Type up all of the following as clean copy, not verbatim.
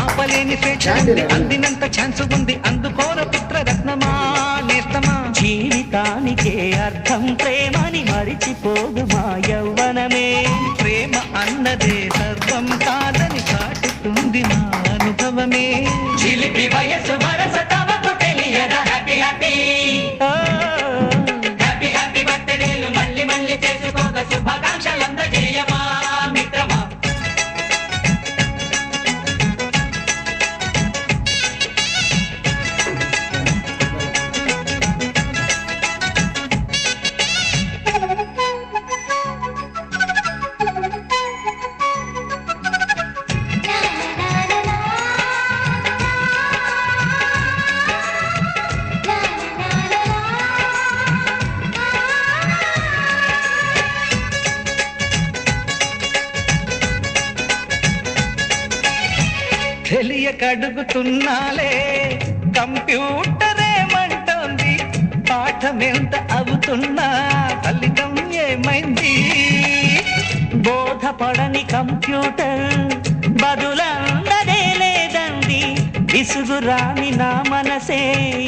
ఆపలేని స్వేచ్ఛ అందినంత ఛాన్స్ ఉంది అందుకోర పుత్రరత్నమా నేస్తమా జీవితానికే అర్థం ప్రేమని మరిచిపోదు మా యవ్వనమే ప్రేమ అన్నదే సర్వం కాదని చాటుతుంది మా అనుభవమే చిలిపి వయసు వరస తమకు తెలియదా హ్యాపీ హ్యాపీ హ్యాపీ హ్యాపీ బర్త్డేలు మళ్ళీ మళ్ళీ చేసుకోక శుభాకాంక్షలందజేయమా మిత్రమా తెలియకడుగుతున్నాలే కంప్యూటర్ ఏమంటోంది పాఠమెంత అవుతున్నా ఫలితం ఏమైంది బోధపడని కంప్యూటర్ బదులందదే లేదండి విసుగురాని నా మనసే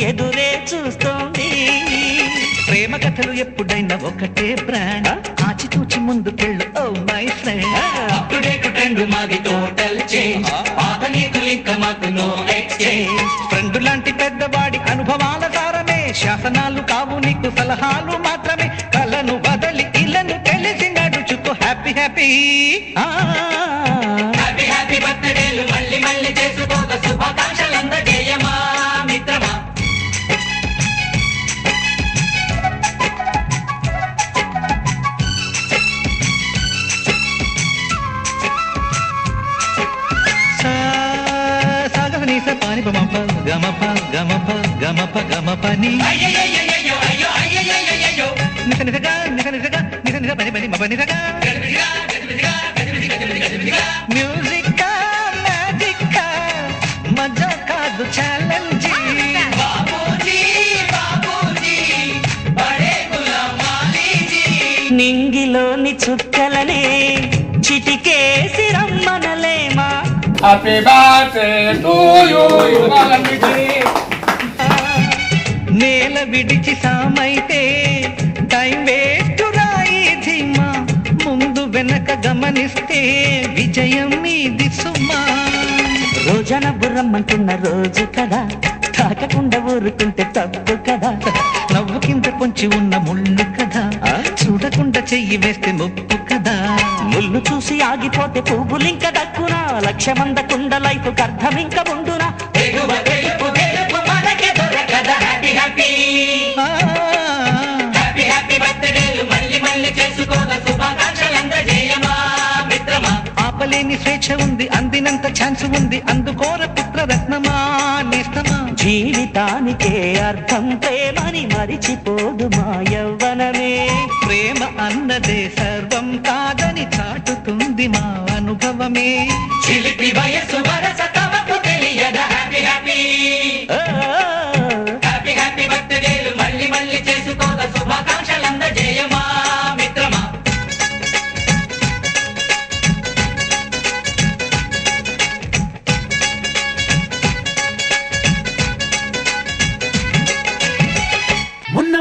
ఎదురే చూస్తోంది ప్రేమ కథలు ఎప్పుడైనా ఒకటే బ్రాండ్ ఆచితూచి ముందుకెళ్ళు oh my friend update trend మాది టోటల్ చేంజ్ పాత నీతులు ఇంకా మాకు నో ఎక్స్చేంజ్ ఫ్రెండ్ లాంటి పెద్దవాడి అనుభవాల సారమే శాసనాలు కావు నీకు సలహాలు మాత్రమే కలను బదలి ఇళ్ళను తెలిసి నడుచుకో హ్యాపీ హ్యాపీ హ్యాపీ హ్యాపీ బర్త్డేలు మళ్ళీ మళ్ళీ చేసుకోక శుభాకాంక్షలందజేయమా మిత్రమా పాని పమప గమప గమప గమప గమపని నిస నిసగా నిస నిసగా నిస నిస పని పని మప నిసగా మ్యూజిక్ మ్యాజిక్ మజా కాదు ఛాలెంజ్ నింగిలోని చుక్కలనే చిటికేసి రమ్మనలేమా హ్యాపీ బర్త్డే టు యు నేల విడిచి సామైతే టైం వేస్ట్ రాయి ధీమా ముందు వెనక గమనిస్తే విజయం మీది సుమా రోజన బుర్రమ్మంటున్న రోజు కదా తాకకుండా ఊరుకుంటే తప్పు కదా నవ్వు కింద పొంచి ఉన్న ముళ్ళు కదా చూడకుండా చెయ్యి వేస్తే ముప్పు కదా ముళ్ళు చూసి ఆగిపోతే పువ్వులింక దక్కునా లక్ష్యమందకుండా లైఫ్ అర్థం ఇంకా ఉండునా ఆపలేని స్వేచ్ఛ ఉంది అందినంత ఛాన్స్ ఉంది అందుకోర పుత్రరత్నమా నేస్తమా జీవితానికే అర్థం ప్రేమని మరిచిపోదు మా యవ్వనమే ప్రేమ అన్నదే సర్వం కాదని చాటుతుంది మా అనుభవమే చిలిపి వయసు వరస తమకు తెలియదా హ్యాపీ హ్యాపీ హ్యాపీ హ్యాపీ బర్త్డేలు మళ్ళీ మళ్ళీ చేసుకోక శుభాకాంక్షలందజేయమా మిత్రమా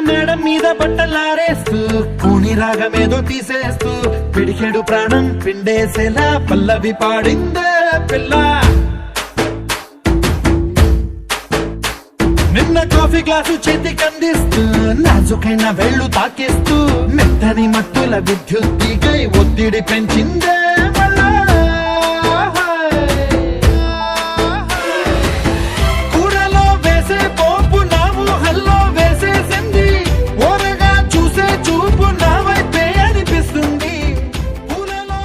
మేడం మీద బట్టలారేస్తూ కూని రాగమేదో తీసేస్తూ పిడికెడు ప్రాణం పిండేసేలా పల్లవి పాడిందే పిల్ల నిన్న కాఫీ గ్లాసు చేతికి అందిస్తూ నాజుకైన వేళ్ళు తాకిస్తూ మెత్తని మత్తుల విద్యుత్ తీగై ఒత్తిడి పెంచిందే మళ్ళా కూరలో వేసే పోపు నా ఊహల్లో వేసేసింది ఓరగా చూసే చూపు నా వైపే అనిపిస్తుంది పూలలో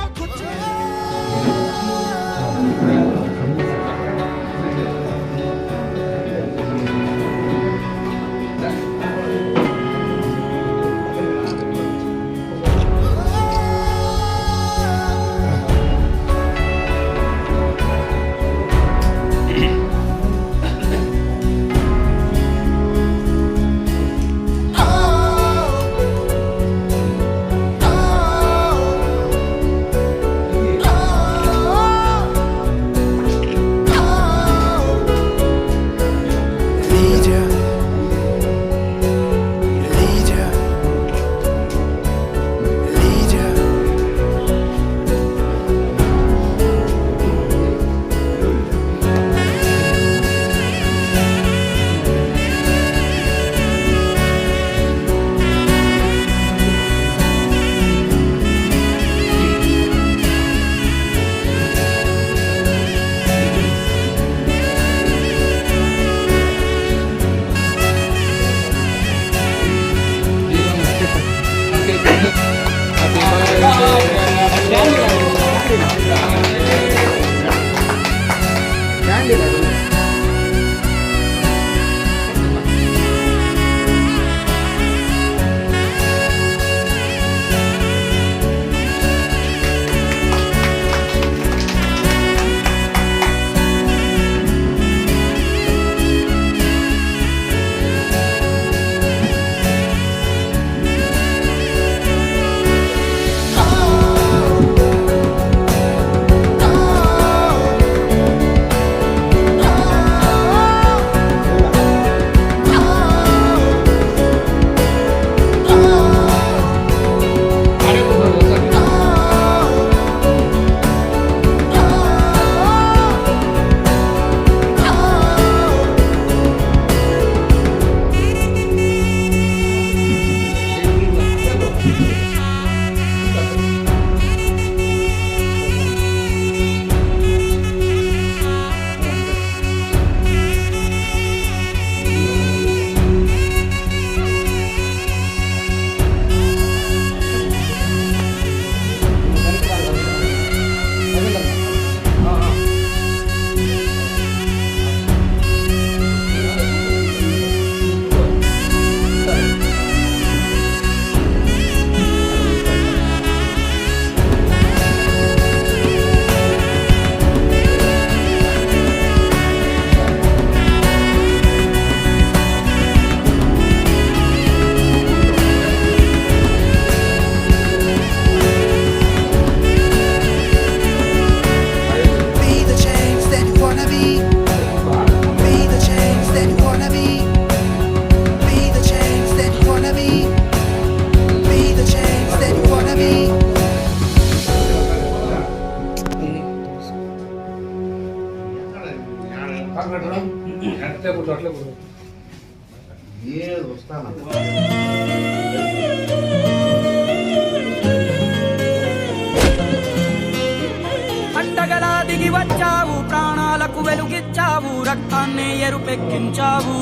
పండగలా దిగి వచ్చావు, ప్రాణాలకు వెలుగిచ్చావు, రక్తాన్నే ఎరుపెక్కించావు.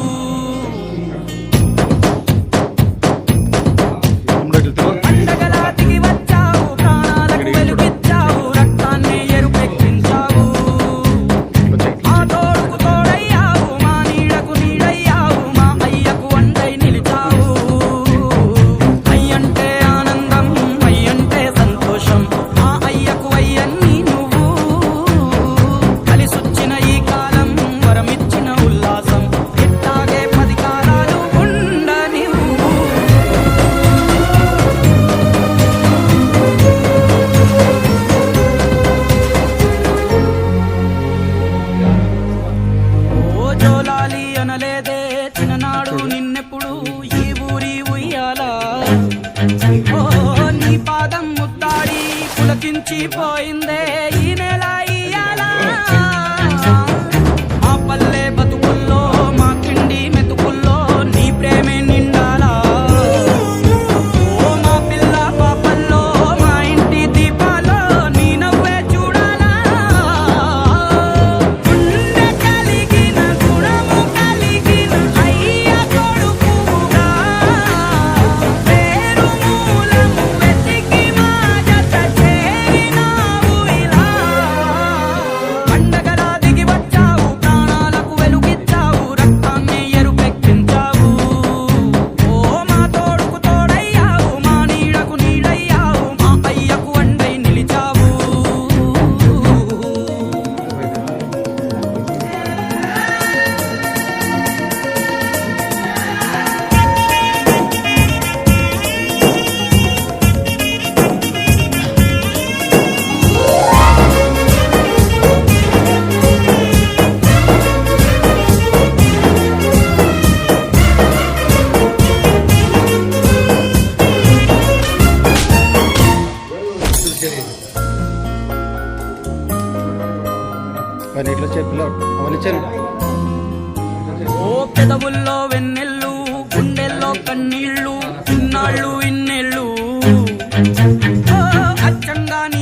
పండగలా దిగి వచ్చావు, ప్రాణాలకు వెలుగిచ్చావు, రక్తాన్నే ఎరుపెక్కించావు. మా తోడుకు తోడయ్యావు, మా నీడకు నీడయ్యావు, మా అయ్యకు అండై నిలిచావు. అయ్యంటే ఆనందం, అయ్యంటే సంతోషం, మా అయ్యకు అయ్యన్ని నువ్వు. కలిసొచ్చిన ఈ కాలం వరమిచ్చిన ఉల్లాసం, ఇట్టాగే 10 కాలాలు ఉండనివ్వు. ఓ జోలాలి అనలేదే చిన్ననాడు నిన్నెప్పుడు ఈ ఊరి ఉయ్యాల. ఓ నీ పాదం ముద్దాడి పులకించిపోయిందే ఈ నెల ఇయ్యాల. మా పల్లె బతుకుల్లో, మా కిండి మెతుకుల్లో నీ ప్రేమే నిండాలా. ఓ మా పిల్ల పాపల్లో, మా ఇంటి దీపాల్లో నీ నవ్వే చూడాలా. గుండె కలిగిన గుణము కలిగిన అయ్య కొడుకుగా, పేరు మూలము వెతికి మా జత చేరినావు ఇలా. పండగలా దిగి వచ్చావు, ప్రాణాలకు వెలుగిచ్చావు, రక్తాన్ని ఎరుపెక్కించావు. ఓ మా తోడుకు తోడయ్యావు, మా నీడకు నీడయ్యావు, మా అయ్యకు అండై నిలిచావు. ఓ పెదవుల్లో వెన్నెల్లు, గుండెల్లో కన్నీళ్ళు, ఇన్నాళ్ళు ఇన్నేళ్ళు. ఓ అచ్చంగా నీ